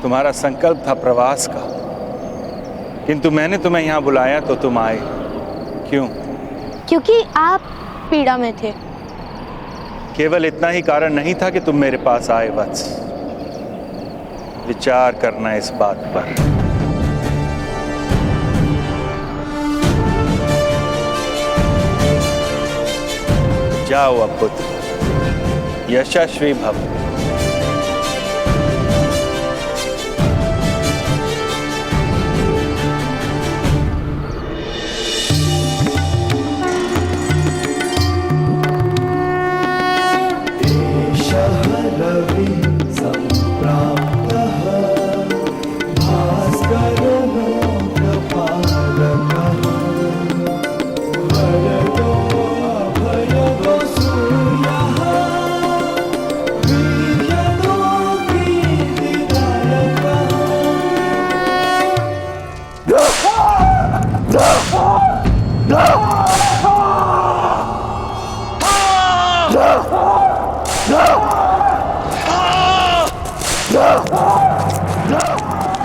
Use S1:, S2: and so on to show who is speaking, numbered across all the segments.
S1: तुम्हारा संकल्प था प्रवास का, किंतु मैंने तुम्हें यहाँ बुलाया तो तुम आए। क्यों?
S2: क्योंकि आप पीड़ा में थे।
S1: केवल इतना ही कारण नहीं था कि तुम मेरे पास आए वत्स। विचार करना इस बात पर। जाओ अब पुत्र, यशस्वी भव।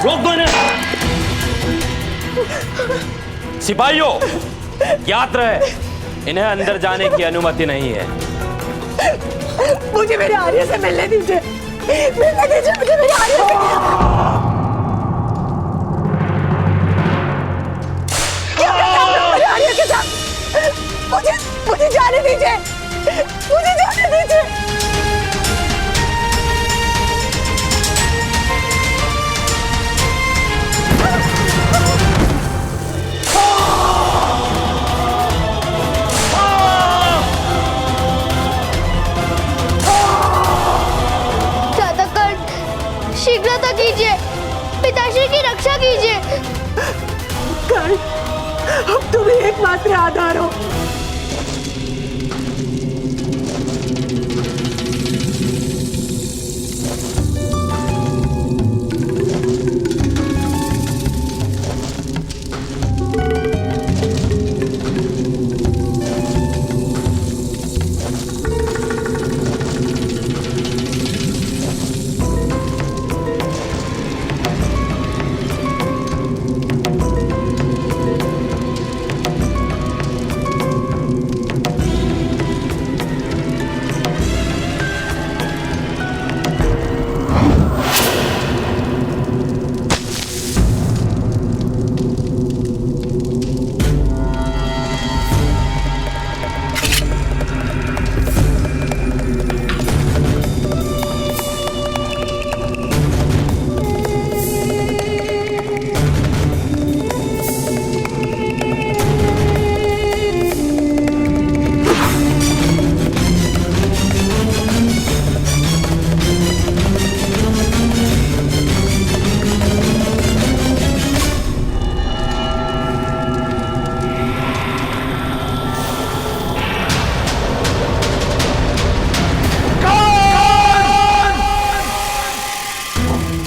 S3: रोक दो इन्हें। सिपाहियों, याद रहे, इन्हें अंदर जाने की अनुमति नहीं है।
S4: मुझे मेरे आर्य से मिलने दीजिए, मिलने दीजिए मुझे मेरे आर्य से। क्या करना है मेरे आर्य के साथ? मुझे जाने दीजिए, मुझे जाने दीजिए।
S2: शीघ्रता कीजिए, पिताश्री की रक्षा कीजिए।
S4: कर्ण, अब तुम ही एकमात्र आधार हो।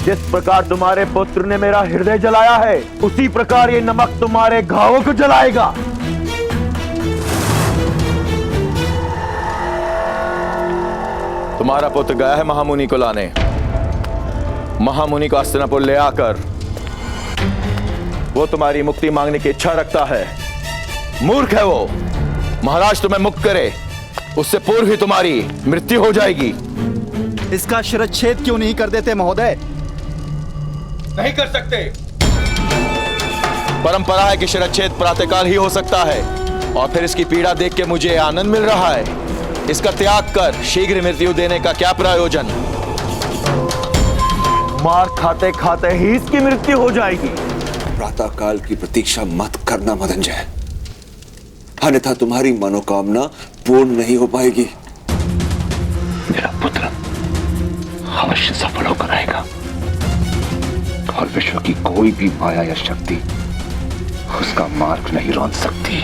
S5: जिस प्रकार तुम्हारे पुत्र ने मेरा हृदय जलाया है, उसी प्रकार ये नमक तुम्हारे घावों को जलाएगा। तुम्हारा पुत्र गया है महामुनि को लाने। महामुनि को हस्तिनापुर ले आकर वो तुम्हारी मुक्ति मांगने की इच्छा रखता है। मूर्ख है वो। महाराज तुम्हें मुक्त करे उससे पूर्व ही तुम्हारी मृत्यु हो जाएगी।
S6: इसका शिरच्छेद क्यों नहीं कर देते महोदय?
S5: नहीं कर सकते। परंपरा है कि शिरच्छेद प्रातःकाल ही हो सकता है, और फिर इसकी पीड़ा देख के मुझे आनंद मिल रहा है। इसका त्याग कर शीघ्र मृत्यु देने का क्या प्रयोजन? मार खाते खाते ही इसकी मृत्यु हो जाएगी।
S7: प्रातःकाल की प्रतीक्षा मत करना मदंजय, अन्यथा तुम्हारी मनोकामना पूर्ण नहीं हो पाएगी।
S8: मेरा पुत्र अवश्य सफल होकर आएगा, और विश्व की कोई भी माया या शक्ति उसका मार्ग नहीं रोक सकती।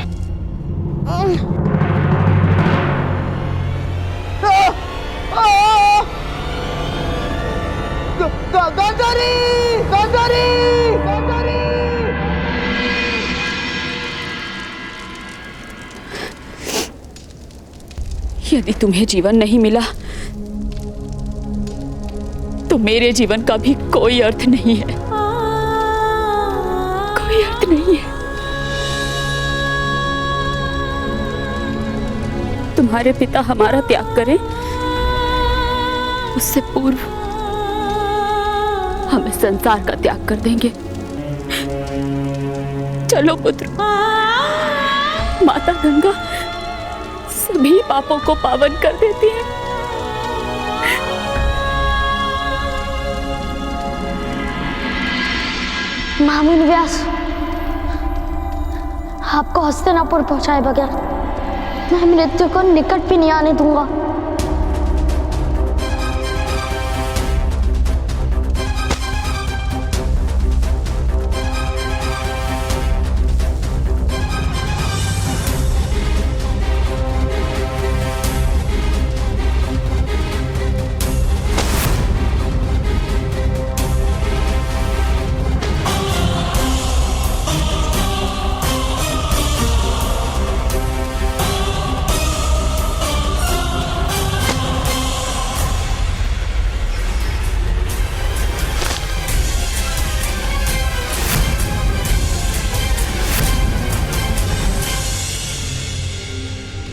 S9: यदि तुम्हें जीवन नहीं मिला तो मेरे जीवन का भी कोई अर्थ नहीं है, कोई अर्थ नहीं है। तुम्हारे पिता हमारा त्याग करें उससे पूर्व हम इस संसार का त्याग कर देंगे। चलो पुत्र, माता गंगा सभी पापों को पावन कर देती है।
S2: महामुनि व्यास, आपको हस्तिनापुर पहुंचाए बगैर मैं मृत्यु को निकट भी नहीं आने दूंगा।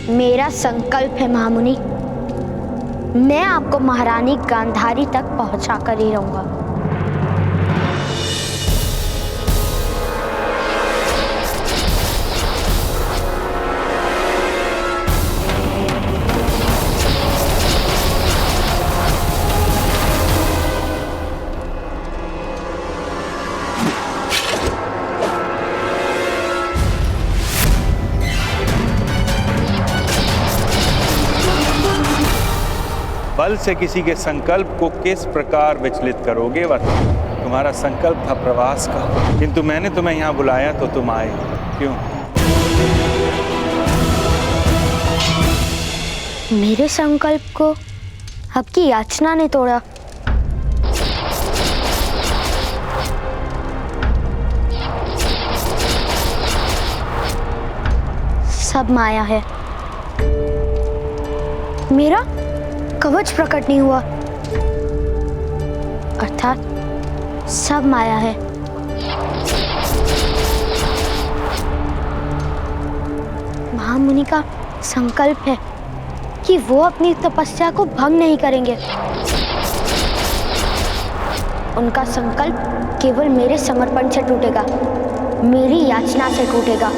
S2: मेरा संकल्प है महामुनि, मैं आपको महारानी गांधारी तक पहुंचा कर ही रहूंगा।
S1: बल से किसी के संकल्प को किस प्रकार विचलित करोगे? वह तुम्हारा संकल्प था प्रवास का, किंतु मैंने तुम्हें यहाँ बुलाया तो तुम आए क्यों?
S2: मेरे संकल्प को आपकी याचना ने तोड़ा। सब माया है। मेरा कवच प्रकट नहीं हुआ, अर्थात सब माया है। महामुनि का संकल्प है कि वो अपनी तपस्या को भंग नहीं करेंगे। उनका संकल्प केवल मेरे समर्पण से टूटेगा, मेरी याचना से टूटेगा।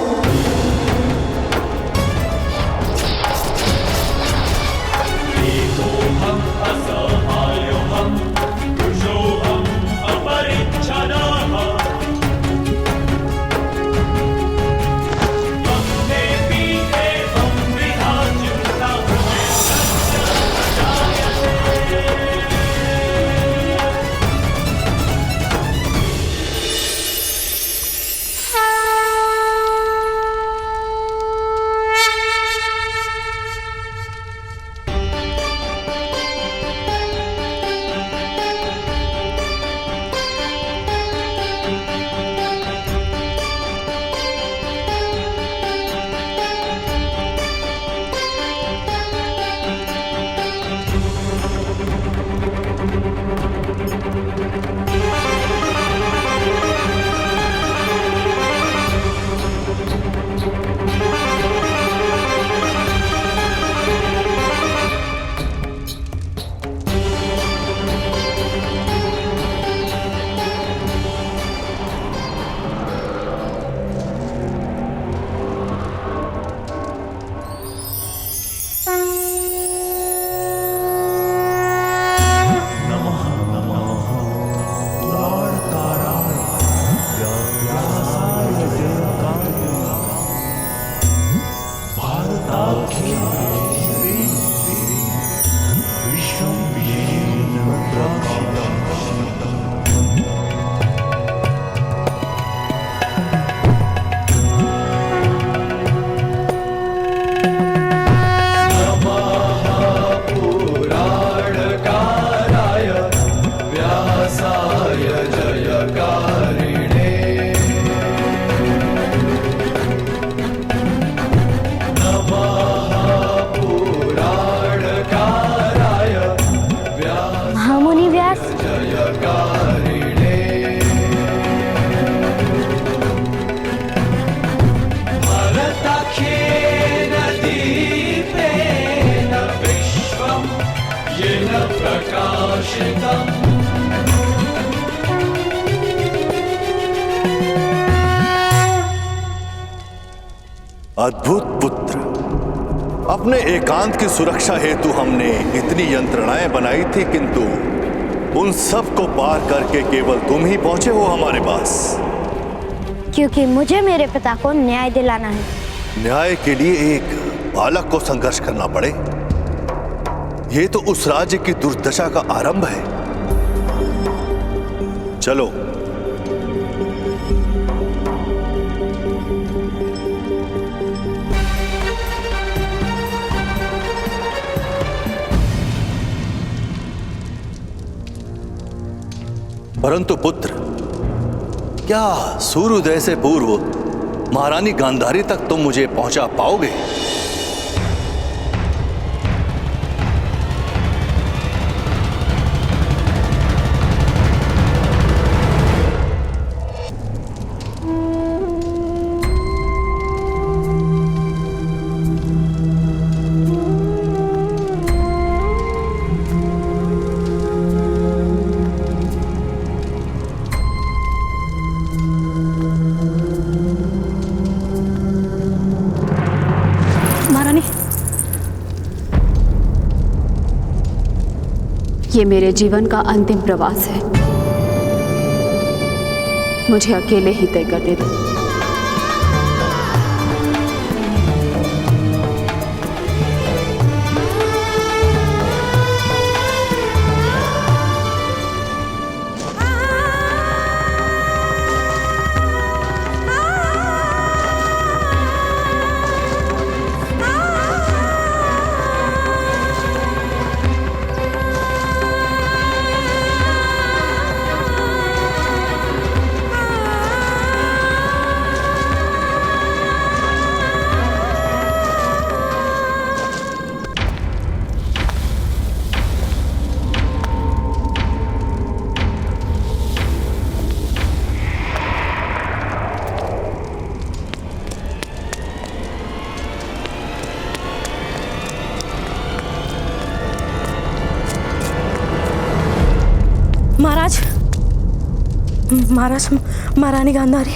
S10: अद्भुत पुत्र, अपने एकांत की सुरक्षा हेतु हमने इतनी यंत्रणाएं बनाई थी, किंतु उन सब को पार करके केवल तुम ही पहुंचे हो हमारे पास।
S2: क्योंकि मुझे मेरे पिता को न्याय दिलाना है।
S10: न्याय के लिए एक बालक को संघर्ष करना पड़े, यह तो उस राज्य की दुर्दशा का आरंभ है। चलो। परंतु पुत्र, क्या सूर्योदय से पूर्व महारानी गांधारी तक तुम मुझे पहुंचा पाओगे?
S9: ये मेरे जीवन का अंतिम प्रवास है। मुझे अकेले ही तय करने दो।
S4: महाराज, महारानी गांधारी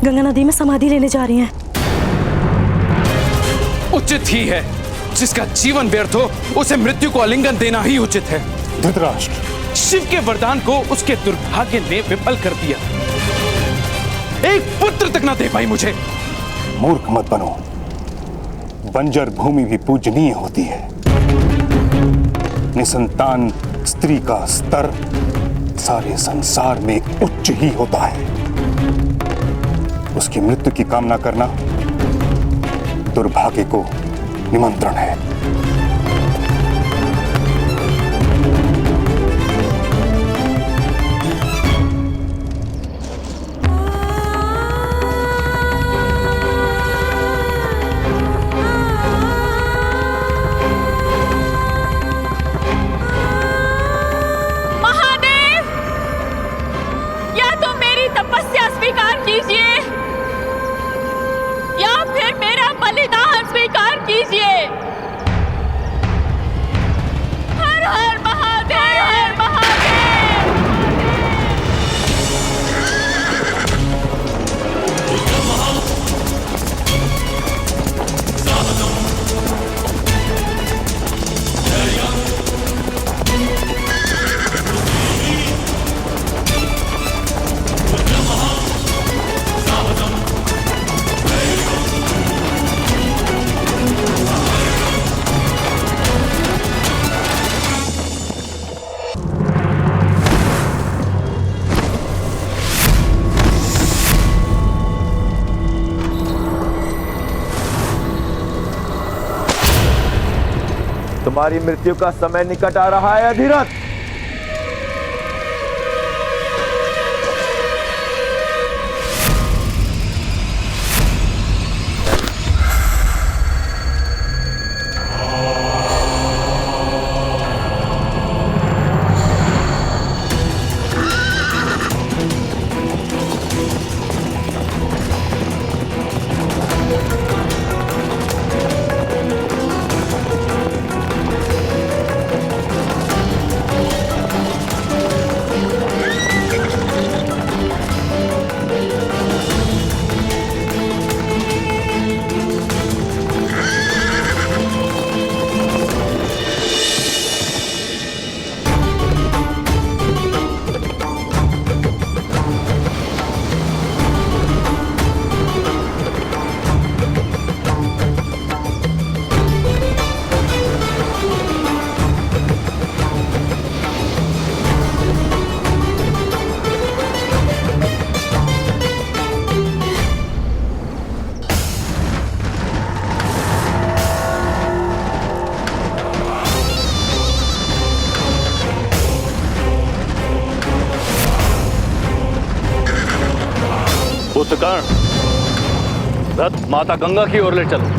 S4: गंगा नदी में समाधि लेने जा रही हैं।
S3: उचित ही है, जिसका जीवन व्यर्थ हो उसे मृत्यु को आलिंगन देना ही उचित है।
S1: धृतराष्ट्र,
S3: शिव के वरदान को उसके दुर्भाग्य ने विफल कर दिया। एक पुत्र तक ना दे पाई मुझे।
S1: मूर्ख मत बनो, बंजर भूमि भी पूजनीय होती है। निसंतान स्त्री का स्तर सारे संसार में उच्च ही होता है। उसकी मृत्यु की कामना करना दुर्भाग्य को निमंत्रण है।
S5: तुम्हारी मृत्यु का समय निकट आ रहा है अधिरथ।
S10: पुत्र कर्ण, रथ माता गंगा की ओर ले चलो।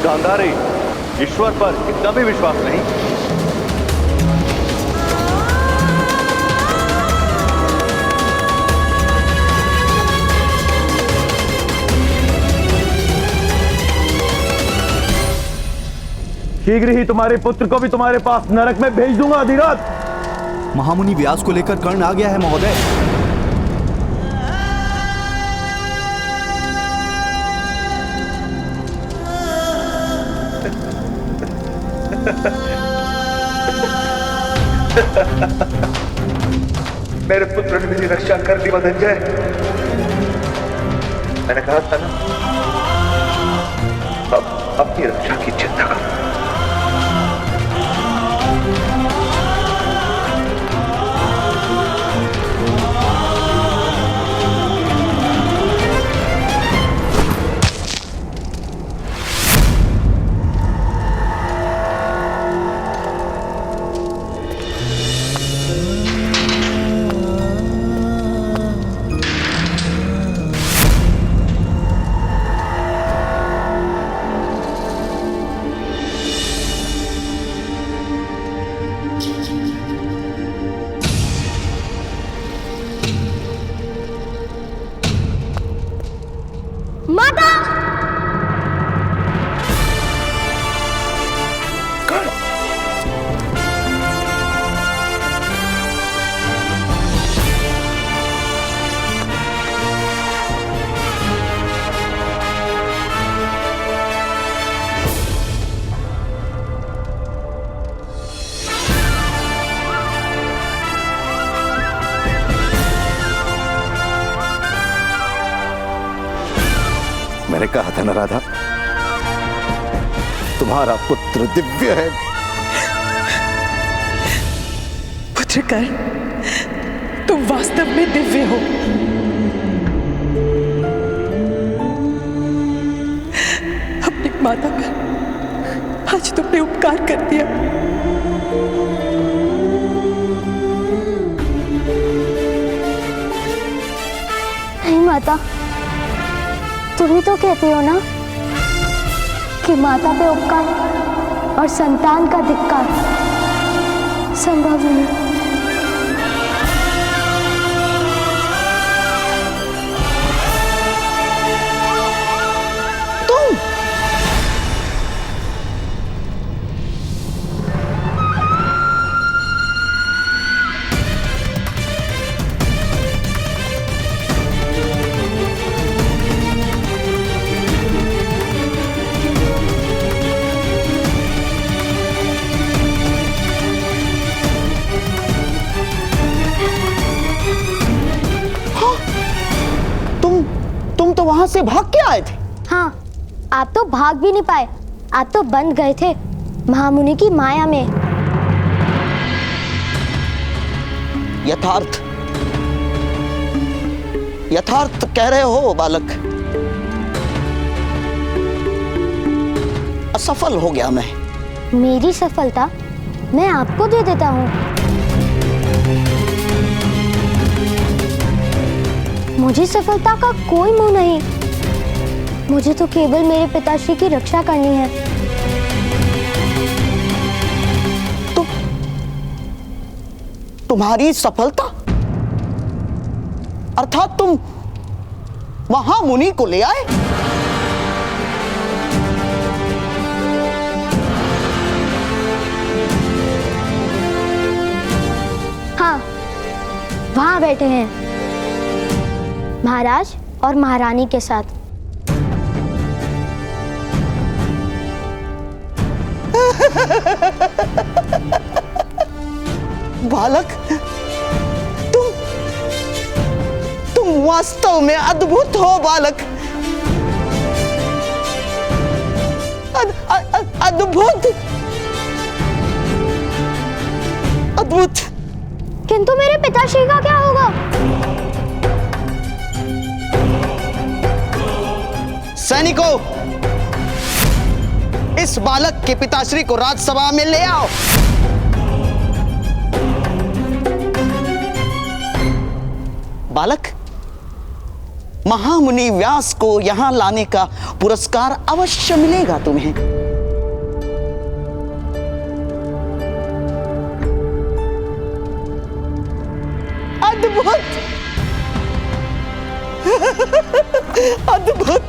S10: गांधारी, ईश्वर पर इतना भी विश्वास नहीं।
S6: शीघ्र ही तुम्हारे पुत्र को भी तुम्हारे पास नरक में भेज दूंगा अधिराज। महामुनि व्यास को लेकर कर्ण आ गया है महोदय।
S7: मेरे पुत्र ने मेरी रक्षा कर दी मदनजय। मैंने कहा था ना, अब अपनी रक्षा की चिंता करो।
S10: मैंने कहा था ना राधा, तुम्हारा पुत्र दिव्य है।
S4: पुत्र कर्ण, तुम वास्तव में दिव्य हो। अपनी माता पर आज तुमने उपकार कर दिया।
S2: नहीं माता, तुम ही तो कहती हो ना कि माता पे उपकार और संतान का धिक्कार संभव नहीं।
S4: तुम तो वहां से भाग के आए थे।
S2: हाँ, आप तो भाग भी नहीं पाए, आप तो बंद गए थे महामुनि की माया में।
S4: यथार्थ कह रहे हो बालक। असफल हो गया मैं।
S2: मेरी सफलता मैं आपको दे देता हूँ। मुझे सफलता का कोई मुंह नहीं। मुझे तो केवल मेरे पिताश्री की रक्षा करनी है।
S11: तुम्हारी सफलता, अर्थात तुम महामुनि को ले आए।
S2: हाँ, वहां बैठे हैं महाराज और महारानी के साथ।
S11: बालक, तुम वास्तव में अद्भुत हो बालक। अद्भुत, अद्भुत।
S2: किंतु मेरे पिताश्री का क्या होगा?
S11: सैनिकों, इस बालक के पिताश्री को राजसभा में ले आओ। बालक, महामुनि व्यास को यहां लाने का पुरस्कार अवश्य मिलेगा तुम्हें। अद्भुत, अद्भुत।